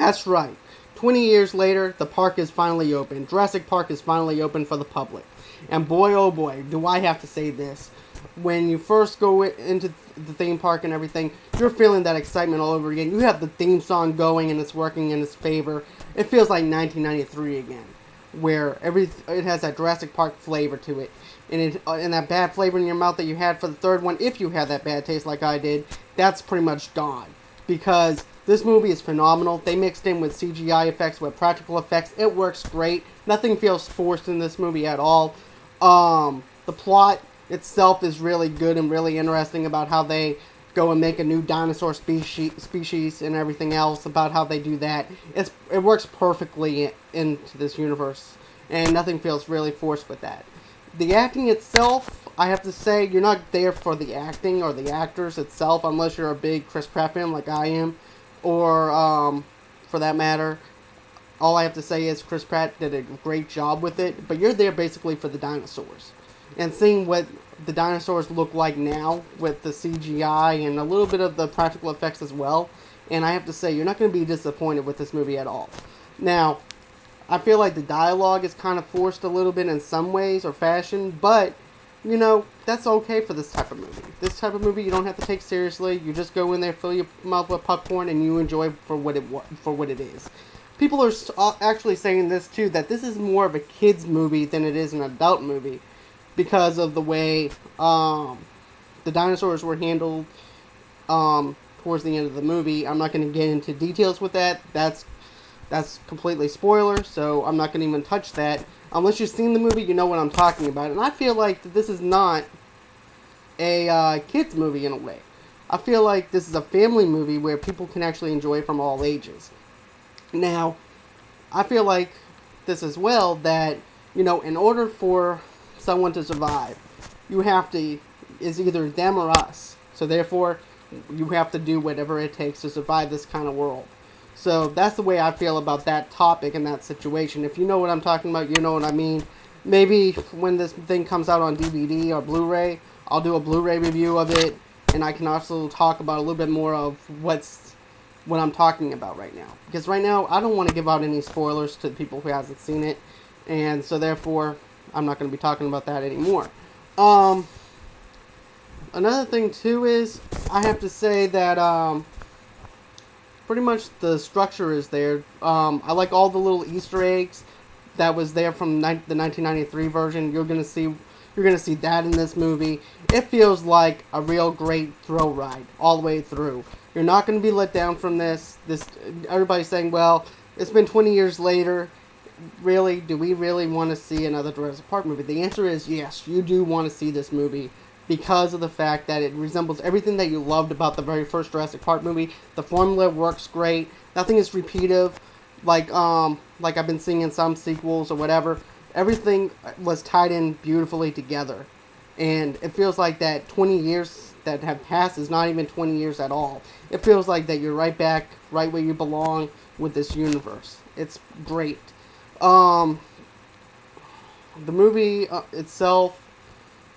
That's right. 20 years later, the park is finally open. Jurassic Park is finally open for the public. And boy, oh boy, do I have to say this. When you first go into the theme park and everything, you're feeling that excitement all over again. You have the theme song going and it's working in its favor. It feels like 1993 again, where it has that Jurassic Park flavor to it. And that bad flavor in your mouth that you had for the third one, if you had that bad taste like I did, that's pretty much gone. Because this movie is phenomenal. They mixed in with CGI effects, with practical effects. It works great. Nothing feels forced in this movie at all. The plot itself is really good and really interesting about how they go and make a new dinosaur species and everything else, about how they do that. It works perfectly into this universe, and nothing feels really forced with that. The acting itself, I have to say, you're not there for the acting or the actors itself, unless you're a big Chris Pratt fan like I am, or for that matter, all I have to say is Chris Pratt did a great job with it, but you're there basically for the dinosaurs. And seeing what the dinosaurs look like now with the CGI and a little bit of the practical effects as well, and I have to say, you're not going to be disappointed with this movie at all. Now, I feel like the dialogue is kind of forced a little bit in some ways or fashion, but, you know, that's okay for this type of movie. This type of movie you don't have to take seriously. You just go in there, fill your mouth with popcorn, and you enjoy for what it is. People are actually saying this too, that this is more of a kids movie than it is an adult movie, because of the way the dinosaurs were handled towards the end of the movie. I'm not going to get into details with that. That's completely spoiler, so I'm not going to even touch that. Unless you've seen the movie, you know what I'm talking about. And I feel like that this is not a kids movie in a way. I feel like this is a family movie where people can actually enjoy from all ages. Now, I feel like this as well, that, you know, in order for someone to survive, you have to, is either them or us. So therefore, you have to do whatever it takes to survive this kind of world. So that's the way I feel about that topic and that situation. If you know what I'm talking about, you know what I mean. Maybe when this thing comes out on DVD or Blu-ray, I'll do a Blu-ray review of it, and I can also talk about a little bit more of what I'm talking about right now. Because right now, I don't want to give out any spoilers to people who hasn't seen it, and so therefore, I'm not going to be talking about that anymore. Another thing too is, I have to say that pretty much the structure is there. I like all the little Easter eggs that was there from the 1993 version. You're gonna see that in this movie. It feels like a real great thrill ride all the way through. You're not going to be let down from this. Everybody's saying, well, it's been 20 years later. Really, do we really want to see another Jurassic Park movie? The answer is yes, you do want to see this movie, because of the fact that it resembles everything that you loved about the very first Jurassic Park movie. The formula works great. Nothing is repetitive, like I've been seeing in some sequels or whatever. Everything was tied in beautifully together, and it feels like that 20 years that have passed is not even 20 years at all. It feels like that you're right back, right where you belong with this universe. It's great. The movie itself,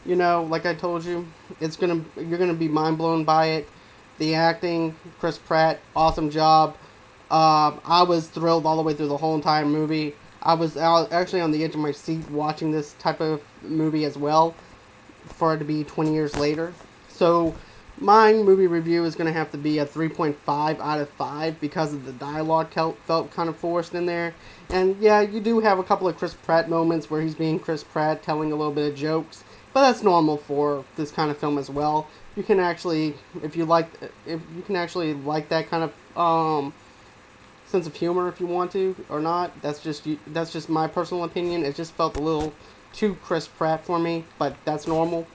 you know, like I told you, you're gonna be mind blown by it. The acting, Chris Pratt, awesome job. I was thrilled all the way through the whole entire movie. I was actually on the edge of my seat watching this type of movie as well, for it to be 20 years later. So my movie review is going to have to be a 3.5 out of 5 because of the dialogue felt kind of forced in there. And yeah, you do have a couple of Chris Pratt moments where he's being Chris Pratt, telling a little bit of jokes, but that's normal for this kind of film as well. You can actually, if you can actually like that kind of sense of humor if you want to or not. That's just my personal opinion. It just felt a little too Chris Pratt for me, but that's normal.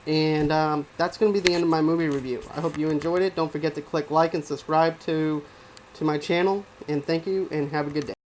And that's going to be the end of my movie review. I hope you enjoyed it. Don't forget to click like and subscribe to my channel. And thank you, and have a good day.